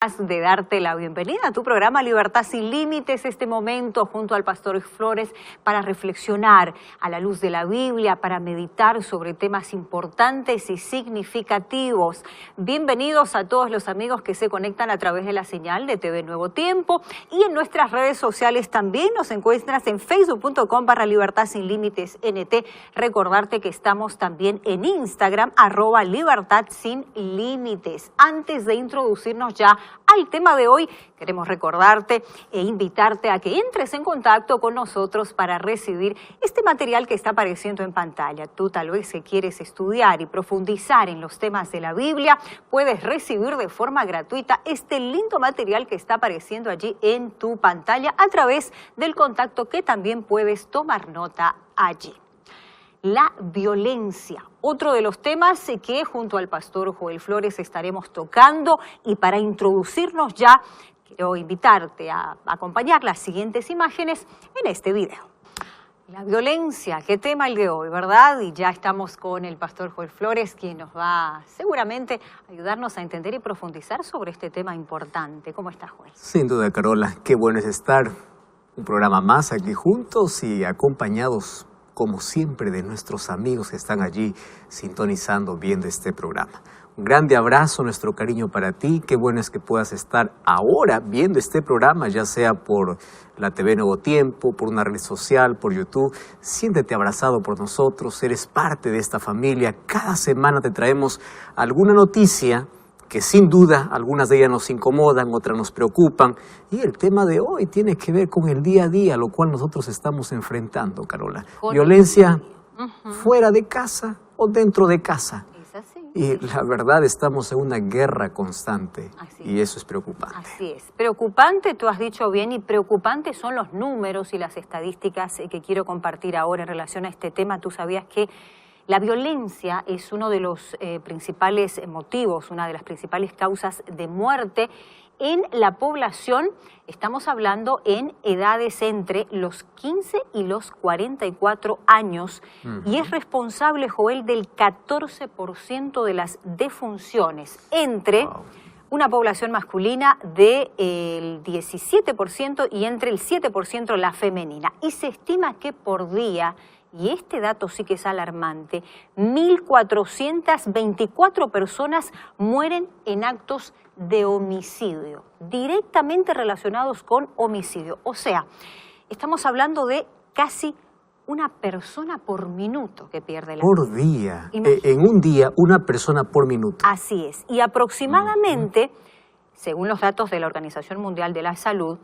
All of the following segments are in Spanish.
De darte la bienvenida a tu programa Libertad Sin Límites, este momento junto al Pastor Flores para reflexionar a la luz de la Biblia, para meditar sobre temas importantes y significativos. Bienvenidos a todos los amigos que se conectan a través de la señal de TV Nuevo Tiempo y en nuestras redes sociales también. Nos encuentras en facebook.com/Libertad Sin Límites NT. Recordarte que estamos también en Instagram @Libertad Sin Límites. Antes de introducirnos ya al tema de hoy, queremos recordarte e invitarte a que entres en contacto con nosotros para recibir este material que está apareciendo en pantalla. Tú tal vez que quieres estudiar y profundizar en los temas de la Biblia, puedes recibir de forma gratuita este lindo material que está apareciendo allí en tu pantalla a través del contacto que también puedes tomar nota allí. La violencia, otro de los temas que junto al pastor Joel Flores estaremos tocando, y para introducirnos ya quiero invitarte a acompañar las siguientes imágenes en este video. La violencia, qué tema el de hoy, ¿verdad? Y ya estamos con el pastor Joel Flores, quien nos va seguramente a ayudarnos a entender y profundizar sobre este tema importante. ¿Cómo estás, Joel? Sin duda, Carola, qué bueno es estar un programa más aquí juntos y acompañados como siempre, de nuestros amigos que están allí sintonizando, viendo este programa. Un grande abrazo, nuestro cariño para ti. Qué bueno es que puedas estar ahora viendo este programa, ya sea por la TV Nuevo Tiempo, por una red social, por YouTube. Siéntete abrazado por nosotros, eres parte de esta familia. Cada semana te traemos alguna noticia que sin duda algunas de ellas nos incomodan, otras nos preocupan. Y el tema de hoy tiene que ver con el día a día, lo cual nosotros estamos enfrentando, Carola. Violencia fuera de casa o dentro de casa. Es así. Y la verdad, estamos en una guerra constante. Y eso es preocupante. Así es. Preocupante, tú has dicho bien, y preocupantes son los números y las estadísticas que quiero compartir ahora en relación a este tema. Tú sabías que la violencia es uno de los principales motivos, una de las principales causas de muerte en la población. Estamos hablando en edades entre los 15 y los 44 años y es responsable, Joel, del 14% de las defunciones entre una población masculina del 17% y entre el 7% la femenina. Y se estima que por día, y este dato sí que es alarmante, 1.424 personas mueren en actos de homicidio, directamente relacionados con homicidio. O sea, estamos hablando de casi una persona por minuto que pierde la vida. Por día. En un día, una persona por minuto. Así es. Y aproximadamente, según los datos de la Organización Mundial de la Salud,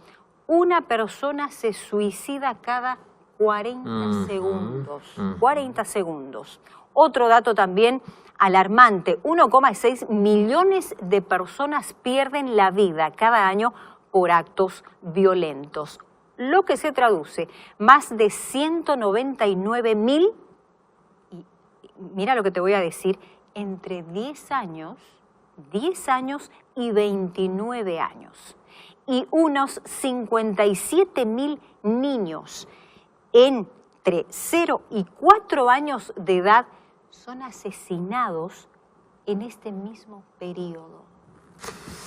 una persona se suicida cada 40 segundos. 40 segundos. Otro dato también alarmante, 1,6 millones de personas pierden la vida cada año por actos violentos, lo que se traduce más de 199.000, y mira lo que te voy a decir, entre 10 años y 29 años, y unos 57.000 niños entre 0 y 4 años de edad son asesinados en este mismo periodo.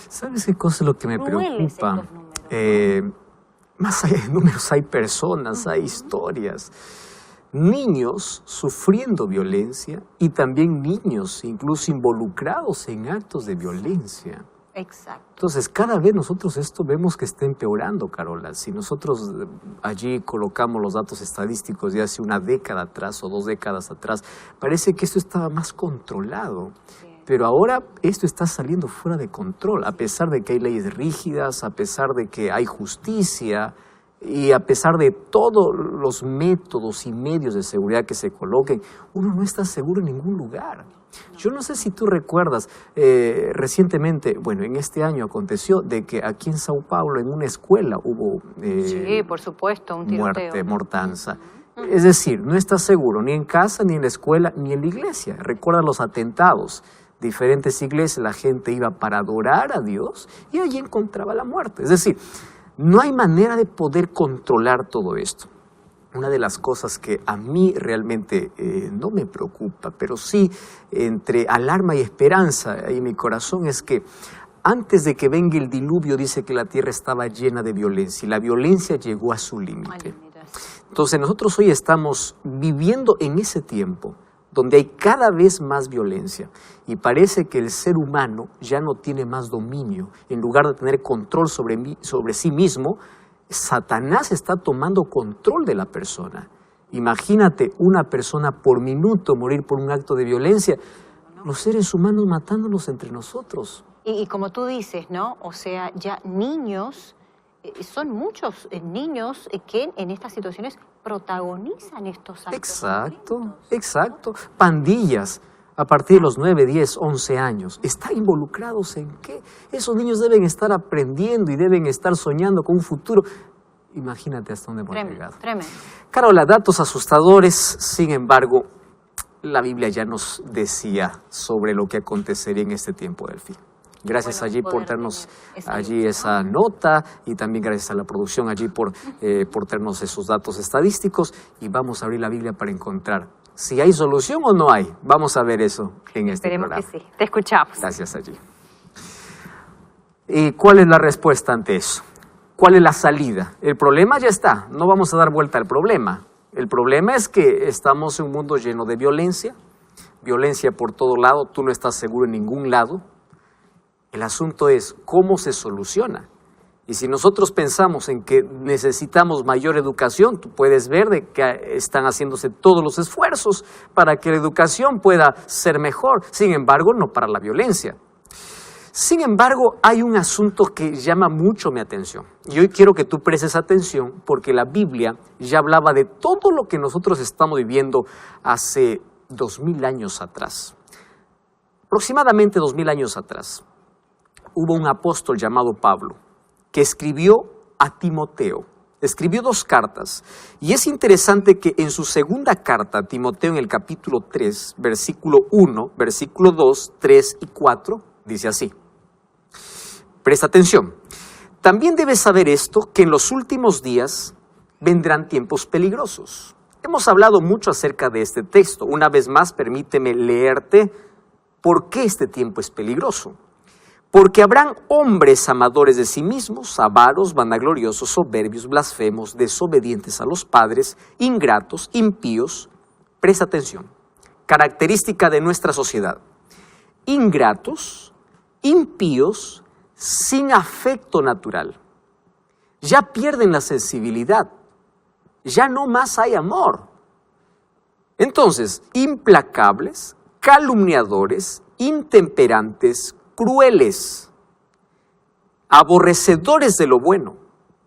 ¿Sabes qué cosa es lo que me preocupa? Más allá de números, hay personas, hay historias. Niños sufriendo violencia y también niños incluso involucrados en actos de violencia. Exacto. Entonces, cada vez nosotros esto vemos que está empeorando, Carola. Si nosotros allí colocamos los datos estadísticos de hace una década atrás o 2 décadas atrás, parece que esto estaba más controlado. Sí. Pero ahora esto está saliendo fuera de control, a pesar de que hay leyes rígidas, a pesar de que hay justicia y a pesar de todos los métodos y medios de seguridad que se coloquen, uno no está seguro en ningún lugar. Yo no sé si tú recuerdas, recientemente, bueno, en este año aconteció de que aquí en Sao Paulo, en una escuela, hubo sí, por supuesto, un tiroteo. Mortanza. Es decir, no estás seguro ni en casa, ni en la escuela, ni en la iglesia. Recuerda los atentados. Diferentes iglesias, la gente iba para adorar a Dios y allí encontraba la muerte. Es decir, no hay manera de poder controlar todo esto. Una de las cosas que a mí realmente no me preocupa, pero sí entre alarma y esperanza en mi corazón, es que Antes de que venga el diluvio, dice que la tierra estaba llena de violencia y la violencia llegó a su límite. Entonces nosotros hoy estamos viviendo en ese tiempo donde hay cada vez más violencia y parece que el ser humano ya no tiene más dominio. En lugar de tener control sobre sí mismo, Satanás está tomando control de la persona. Imagínate una persona por minuto morir por un acto de violencia, los seres humanos matándonos entre nosotros. Y como tú dices, ¿no? O sea, ya niños, son muchos niños que en estas situaciones protagonizan estos actos. Exacto, exacto. Pandillas a partir de los 9, 10, 11 años. ¿Están involucrados en qué? Esos niños deben estar aprendiendo y deben estar soñando con un futuro. Imagínate hasta dónde hemos llegado. Tremendo. Carola, datos asustadores, sin embargo, la Biblia ya nos decía sobre lo que acontecería en este tiempo del fin. Gracias allí por tenernos allí esa nota y también gracias a la producción allí por tenernos esos datos estadísticos y vamos a abrir la Biblia para encontrar si hay solución o no hay. Vamos a ver eso en este programa. Esperemos que sí. Te escuchamos. Gracias allí. ¿Y cuál es la respuesta ante eso? ¿Cuál es la salida? El problema ya está, no vamos a dar vuelta al problema. El problema es que estamos en un mundo lleno de violencia por todo lado, tú no estás seguro en ningún lado. El asunto es cómo se soluciona. Y si nosotros pensamos en que necesitamos mayor educación, tú puedes ver de que están haciéndose todos los esfuerzos para que la educación pueda ser mejor. Sin embargo, no para la violencia. Sin embargo, hay un asunto que llama mucho mi atención. Y hoy quiero que tú prestes atención porque la Biblia ya hablaba de todo lo que nosotros estamos viviendo hace 2000 años atrás. Aproximadamente 2000 años atrás. Hubo un apóstol llamado Pablo que escribió a Timoteo. Escribió 2 cartas. Y es interesante que en su segunda carta a Timoteo, en el capítulo 3, versículo 1, versículo 2, 3 y 4, dice así. Presta atención. También debes saber esto, que en los últimos días vendrán tiempos peligrosos. Hemos hablado mucho acerca de este texto. Una vez más, permíteme leerte por qué este tiempo es peligroso. Porque habrán hombres amadores de sí mismos, avaros, vanagloriosos, soberbios, blasfemos, desobedientes a los padres, ingratos, impíos. Presta atención. Característica de nuestra sociedad. Ingratos, impíos, sin afecto natural. Ya pierden la sensibilidad. Ya no más hay amor. Entonces, implacables, calumniadores, intemperantes, crueles, aborrecedores de lo bueno,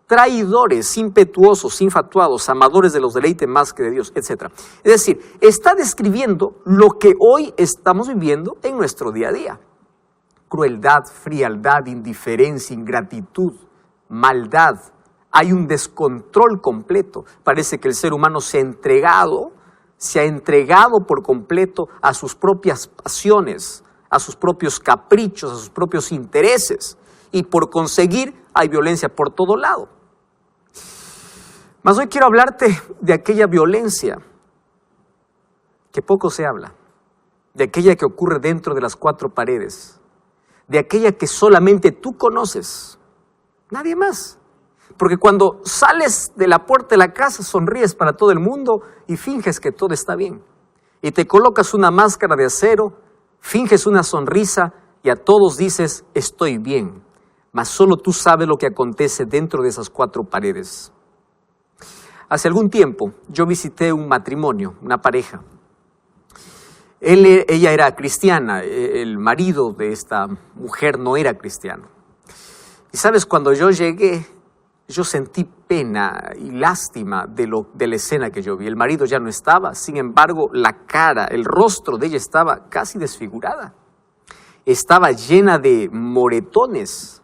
traidores, impetuosos, infatuados, amadores de los deleites más que de Dios, etc. Es decir, está describiendo lo que hoy estamos viviendo en nuestro día a día. Crueldad, frialdad, indiferencia, ingratitud, maldad. Hay un descontrol completo. Parece que el ser humano se ha entregado por completo a sus propias pasiones, a sus propios caprichos, a sus propios intereses. Y por conseguir hay violencia por todo lado. Mas hoy quiero hablarte de aquella violencia que poco se habla, de aquella que ocurre dentro de las 4 paredes, de aquella que solamente tú conoces, nadie más. Porque cuando sales de la puerta de la casa sonríes para todo el mundo y finges que todo está bien. Y te colocas una máscara de acero, finges una sonrisa y a todos dices estoy bien. Mas solo tú sabes lo que acontece dentro de esas 4 paredes. Hace algún tiempo yo visité un matrimonio, una pareja. Ella era cristiana, el marido de esta mujer no era cristiano. Y sabes, cuando yo llegué, yo sentí pena y lástima de la escena que yo vi. El marido ya no estaba, sin embargo, la cara, el rostro de ella estaba casi desfigurada. Estaba llena de moretones.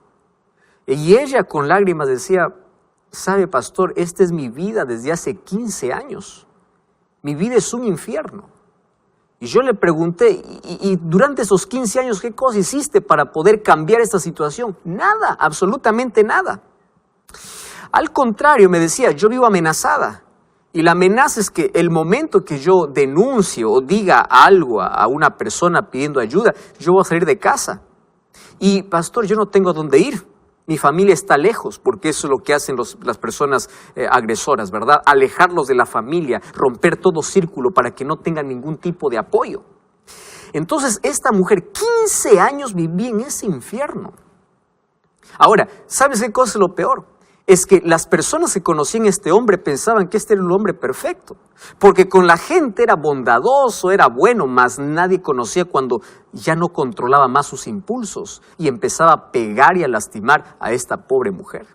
Y ella con lágrimas decía, sabe pastor, esta es mi vida desde hace 15 años. Mi vida es un infierno. Y yo le pregunté, ¿y durante esos 15 años qué cosa hiciste para poder cambiar esta situación? Nada, absolutamente nada. Al contrario, me decía, yo vivo amenazada. Y la amenaza es que el momento que yo denuncie o diga algo a una persona pidiendo ayuda, yo voy a salir de casa. Y pastor, yo no tengo a dónde ir. Mi familia está lejos, porque eso es lo que hacen las personas agresoras, ¿verdad? Alejarlos de la familia, romper todo círculo para que no tengan ningún tipo de apoyo. Entonces, esta mujer, 15 años vivía en ese infierno. Ahora, ¿sabes qué cosa es lo peor? Es que las personas que conocían a este hombre pensaban que este era el hombre perfecto, porque con la gente era bondadoso, era bueno, mas nadie conocía cuando ya no controlaba más sus impulsos y empezaba a pegar y a lastimar a esta pobre mujer.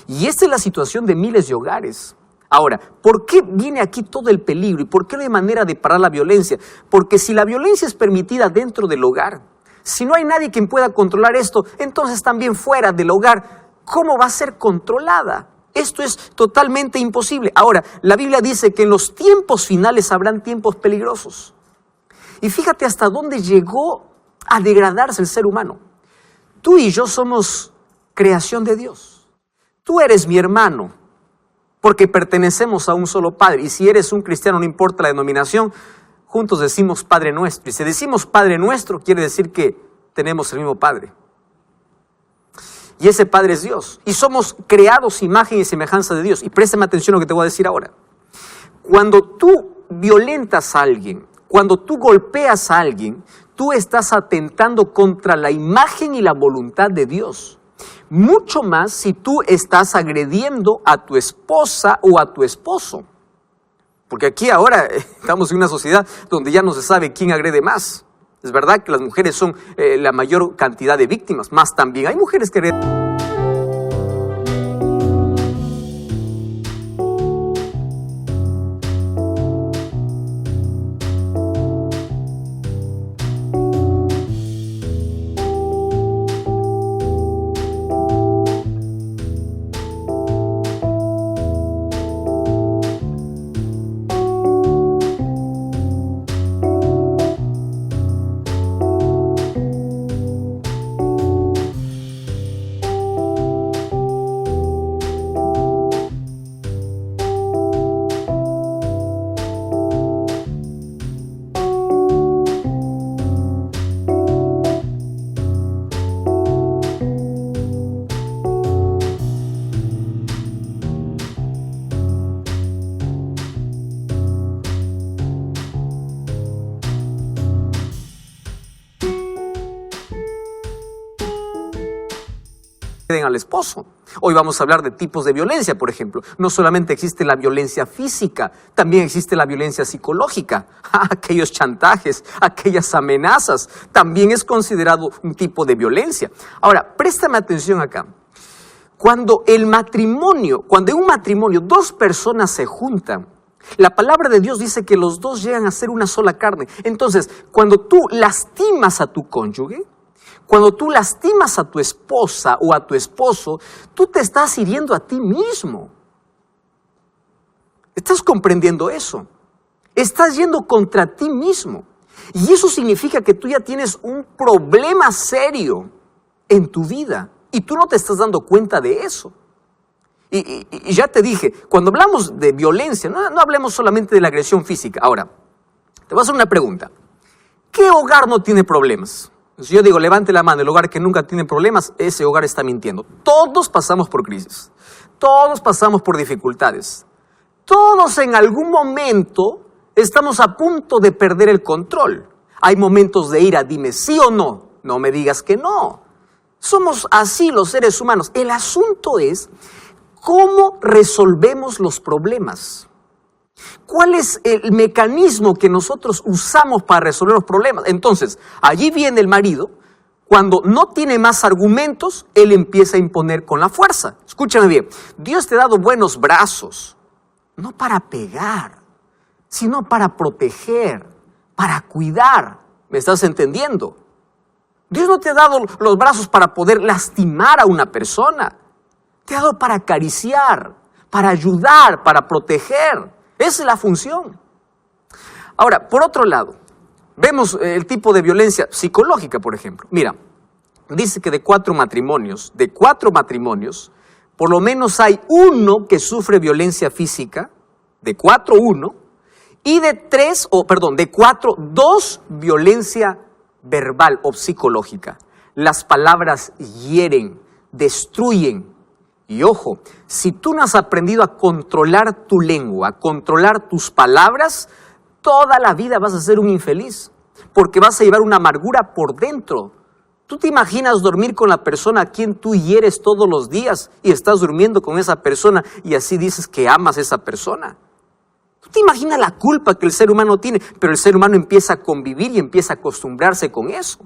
Y esta es la situación de miles de hogares. Ahora, ¿por qué viene aquí todo el peligro y por qué no hay manera de parar la violencia? Porque si la violencia es permitida dentro del hogar, si no hay nadie quien pueda controlar esto, entonces también fuera del hogar, ¿cómo va a ser controlada? Esto es totalmente imposible. Ahora, la Biblia dice que en los tiempos finales habrán tiempos peligrosos. Y fíjate hasta dónde llegó a degradarse el ser humano. Tú y yo somos creación de Dios. Tú eres mi hermano, porque pertenecemos a un solo Padre. Y si eres un cristiano, no importa la denominación, juntos decimos Padre Nuestro. Y si decimos Padre Nuestro, quiere decir que tenemos el mismo Padre. Y ese Padre es Dios. Y somos creados imagen y semejanza de Dios. Y préstame atención a lo que te voy a decir ahora. Cuando tú violentas a alguien, cuando tú golpeas a alguien, tú estás atentando contra la imagen y la voluntad de Dios. Mucho más si tú estás agrediendo a tu esposa o a tu esposo. Porque aquí ahora estamos en una sociedad donde ya no se sabe quién agrede más. Es verdad que las mujeres son la mayor cantidad de víctimas, más también hay mujeres que agreden. Al esposo. Hoy vamos a hablar de tipos de violencia, por ejemplo. No solamente existe la violencia física, también existe la violencia psicológica. Aquellos chantajes, aquellas amenazas, también es considerado un tipo de violencia. Ahora, préstame atención acá. Cuando en un matrimonio dos personas se juntan, la palabra de Dios dice que los dos llegan a ser una sola carne. Entonces, cuando tú lastimas a tu cónyuge, cuando tú lastimas a tu esposa o a tu esposo, tú te estás hiriendo a ti mismo. ¿Estás comprendiendo eso? Estás yendo contra ti mismo. Y eso significa que tú ya tienes un problema serio en tu vida y tú no te estás dando cuenta de eso. Y ya te dije, cuando hablamos de violencia, no hablemos solamente de la agresión física. Ahora, te voy a hacer una pregunta. ¿Qué hogar no tiene problemas? Si yo digo, levante la mano, el hogar que nunca tiene problemas, ese hogar está mintiendo. Todos pasamos por crisis, todos pasamos por dificultades, todos en algún momento estamos a punto de perder el control. Hay momentos de ira, dime sí o no, no me digas que no. Somos así los seres humanos. El asunto es cómo resolvemos los problemas. ¿Cuál es el mecanismo que nosotros usamos para resolver los problemas? Entonces, allí viene el marido, cuando no tiene más argumentos, él empieza a imponer con la fuerza. Escúchame bien, Dios te ha dado buenos brazos, no para pegar, sino para proteger, para cuidar. ¿Me estás entendiendo? Dios no te ha dado los brazos para poder lastimar a una persona, te ha dado para acariciar, para ayudar, para proteger. Esa es la función. Ahora, por otro lado, vemos el tipo de violencia psicológica, por ejemplo. Mira, dice que de cuatro matrimonios, por lo menos hay uno que sufre violencia física, de 4, 1, y de 4, 2 violencia verbal o psicológica. Las palabras hieren, destruyen. Y ojo, si tú no has aprendido a controlar tu lengua, a controlar tus palabras, toda la vida vas a ser un infeliz, porque vas a llevar una amargura por dentro. ¿Tú te imaginas dormir con la persona a quien tú hieres todos los días y estás durmiendo con esa persona y así dices que amas a esa persona? ¿Tú te imaginas la culpa que el ser humano tiene? Pero el ser humano empieza a convivir y empieza a acostumbrarse con eso.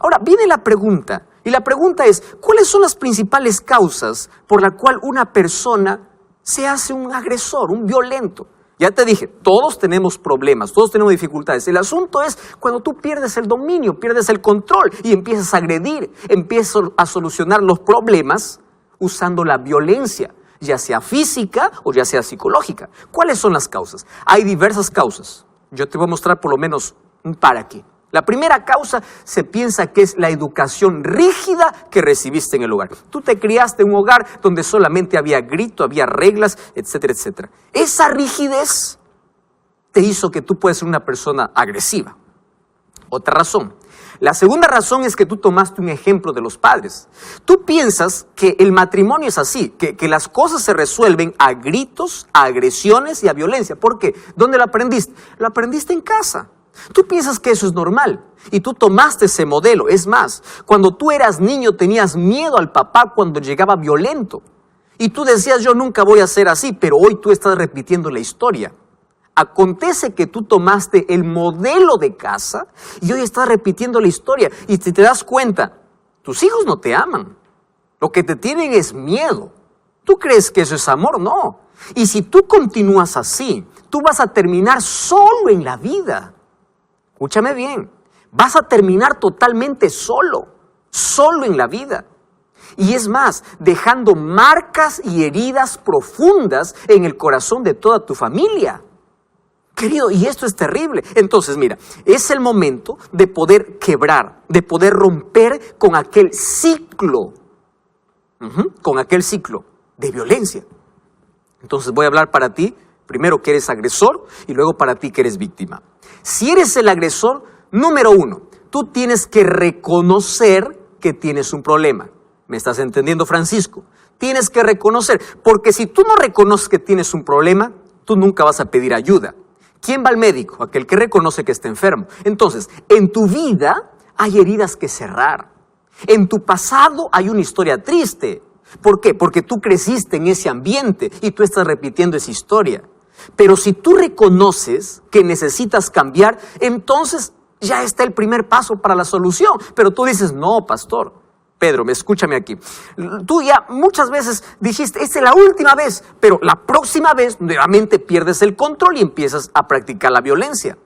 Ahora, viene la pregunta, y la pregunta es, ¿cuáles son las principales causas por la cual una persona se hace un agresor, un violento? Ya te dije, todos tenemos problemas, todos tenemos dificultades. El asunto es cuando tú pierdes el dominio, pierdes el control y empiezas a agredir, empiezas a solucionar los problemas usando la violencia, ya sea física o ya sea psicológica. ¿Cuáles son las causas? Hay diversas causas. Yo te voy a mostrar por lo menos un par aquí. La primera causa se piensa que es la educación rígida que recibiste en el hogar. Tú te criaste en un hogar donde solamente había grito, había reglas, etcétera, etcétera. Esa rigidez te hizo que tú puedas ser una persona agresiva. Otra razón. La segunda razón es que tú tomaste un ejemplo de los padres. Tú piensas que el matrimonio es así, que las cosas se resuelven a gritos, a agresiones y a violencia. ¿Por qué? ¿Dónde lo aprendiste? Lo aprendiste en casa. Tú piensas que eso es normal y tú tomaste ese modelo. Es más, cuando tú eras niño tenías miedo al papá cuando llegaba violento. Y tú decías, yo nunca voy a ser así, pero hoy tú estás repitiendo la historia. Acontece que tú tomaste el modelo de casa y hoy estás repitiendo la historia. Y si te das cuenta, tus hijos no te aman. Lo que te tienen es miedo. ¿Tú crees que eso es amor? No. Y si tú continúas así, tú vas a terminar solo en la vida. Escúchame bien, vas a terminar totalmente solo en la vida. Y es más, dejando marcas y heridas profundas en el corazón de toda tu familia. Querido, y esto es terrible. Entonces, mira, es el momento de poder quebrar, de poder romper con aquel ciclo, de violencia. Entonces voy a hablar para ti, primero que eres agresor y luego para ti que eres víctima. Si eres el agresor, número uno, tú tienes que reconocer que tienes un problema. ¿Me estás entendiendo, Francisco? Tienes que reconocer, porque si tú no reconoces que tienes un problema, tú nunca vas a pedir ayuda. ¿Quién va al médico? Aquel que reconoce que está enfermo. Entonces, en tu vida hay heridas que cerrar. En tu pasado hay una historia triste. ¿Por qué? Porque tú creciste en ese ambiente y tú estás repitiendo esa historia. Pero si tú reconoces que necesitas cambiar, entonces ya está el primer paso para la solución. Pero tú dices, no, pastor, Pedro, escúchame aquí. Tú ya muchas veces dijiste, esta es la última vez, pero la próxima vez nuevamente pierdes el control y empiezas a practicar la violencia.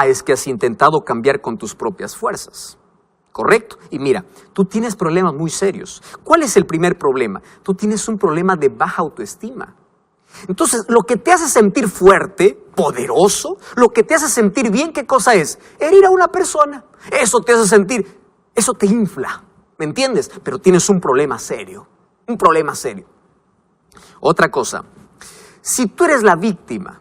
Es que has intentado cambiar con tus propias fuerzas. ¿Correcto? Y mira, tú tienes problemas muy serios. ¿Cuál es el primer problema? Tú tienes un problema de baja autoestima. Entonces, lo que te hace sentir fuerte, poderoso, lo que te hace sentir bien, ¿qué cosa es? Herir a una persona. Eso te hace sentir, eso te infla, ¿me entiendes? Pero tienes un problema serio, un problema serio. Otra cosa, si tú eres la víctima,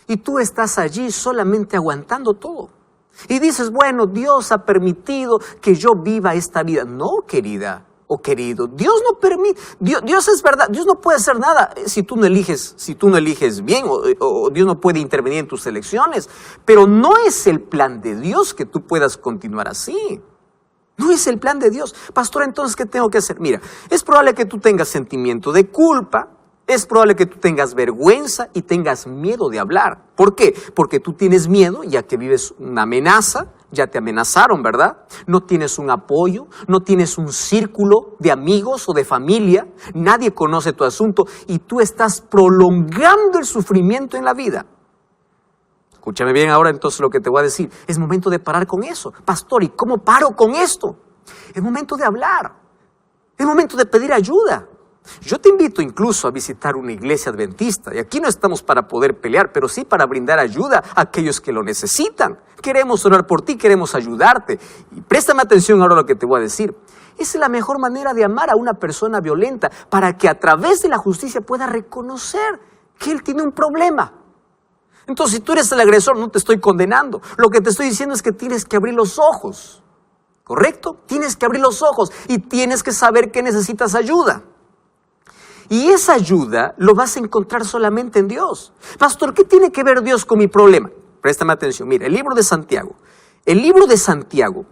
y tú estás allí solamente aguantando todo. Y dices, bueno, Dios ha permitido que yo viva esta vida. No, querida o querido, Dios no permite, Dios es verdad, Dios no puede hacer nada si tú no eliges bien o Dios no puede intervenir en tus elecciones. Pero no es el plan de Dios que tú puedas continuar así. No es el plan de Dios. Pastor, entonces, ¿qué tengo que hacer? Mira, es probable que tú tengas sentimiento de culpa, es probable que tú tengas vergüenza y tengas miedo de hablar. ¿Por qué? Porque tú tienes miedo, ya que vives una amenaza, ya te amenazaron, ¿verdad? No tienes un apoyo, no tienes un círculo de amigos o de familia, nadie conoce tu asunto y tú estás prolongando el sufrimiento en la vida. Escúchame bien ahora entonces lo que te voy a decir. Es momento de parar con eso. Pastor, ¿y cómo paro con esto? Es momento de hablar. Es momento de pedir ayuda. Yo te invito incluso a visitar una iglesia adventista. Y aquí no estamos para poder pelear, pero sí para brindar ayuda a aquellos que lo necesitan. Queremos orar por ti, queremos ayudarte. Y préstame atención ahora a lo que te voy a decir. Esa es la mejor manera de amar a una persona violenta, para que a través de la justicia pueda reconocer que él tiene un problema. Entonces, si tú eres el agresor, no te estoy condenando. Lo que te estoy diciendo es que tienes que abrir los ojos. ¿Correcto? Tienes que abrir los ojos y tienes que saber que necesitas ayuda. Y esa ayuda lo vas a encontrar solamente en Dios. Pastor, ¿qué tiene que ver Dios con mi problema? Préstame atención. Mira, el libro de Santiago. El libro de Santiago,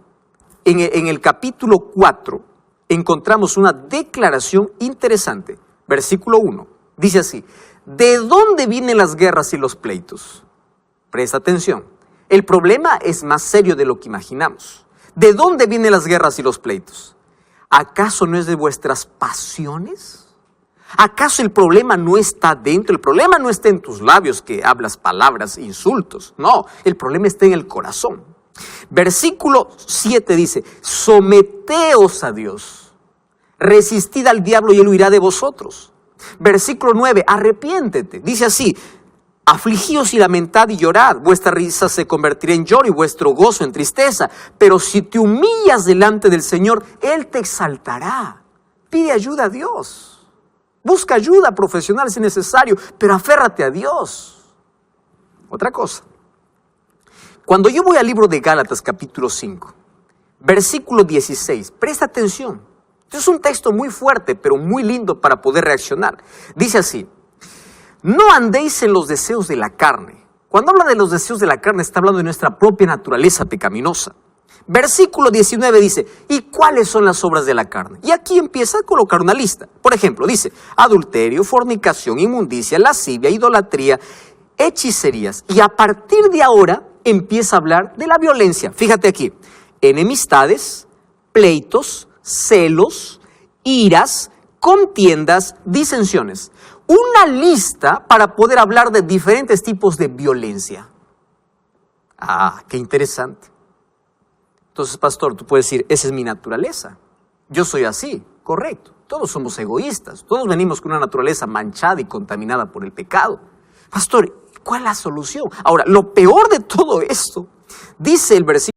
en el capítulo 4, encontramos una declaración interesante. Versículo 1. Dice así: ¿de dónde vienen las guerras y los pleitos? Presta atención. El problema es más serio de lo que imaginamos. ¿De dónde vienen las guerras y los pleitos? ¿Acaso no es de vuestras pasiones? ¿Acaso el problema no está dentro? El problema no está en tus labios que hablas palabras, insultos. No, el problema está en el corazón. Versículo 7 dice: someteos a Dios, resistid al diablo y él huirá de vosotros. Versículo 9, arrepiéntete. Dice así: afligíos y lamentad y llorad, vuestra risa se convertirá en lloro y vuestro gozo en tristeza. Pero si te humillas delante del Señor, Él te exaltará. Pide ayuda a Dios. Busca ayuda profesional si es necesario, pero aférrate a Dios. Otra cosa. Cuando yo voy al libro de Gálatas capítulo 5, versículo 16, presta atención. Es un texto muy fuerte, pero muy lindo para poder reaccionar. Dice así: no andéis en los deseos de la carne. Cuando habla de los deseos de la carne, está hablando de nuestra propia naturaleza pecaminosa. Versículo 19 dice: ¿y cuáles son las obras de la carne? Y aquí empieza a colocar una lista. Por ejemplo, dice: adulterio, fornicación, inmundicia, lascivia, idolatría, hechicerías. Y a partir de ahora empieza a hablar de la violencia. Fíjate aquí: enemistades, pleitos, celos, iras, contiendas, disensiones. Una lista para poder hablar de diferentes tipos de violencia. Ah, qué interesante. Entonces, pastor, tú puedes decir: esa es mi naturaleza. Yo soy así, correcto. Todos somos egoístas. Todos venimos con una naturaleza manchada y contaminada por el pecado. Pastor, ¿cuál es la solución? Ahora, lo peor de todo esto, dice el versículo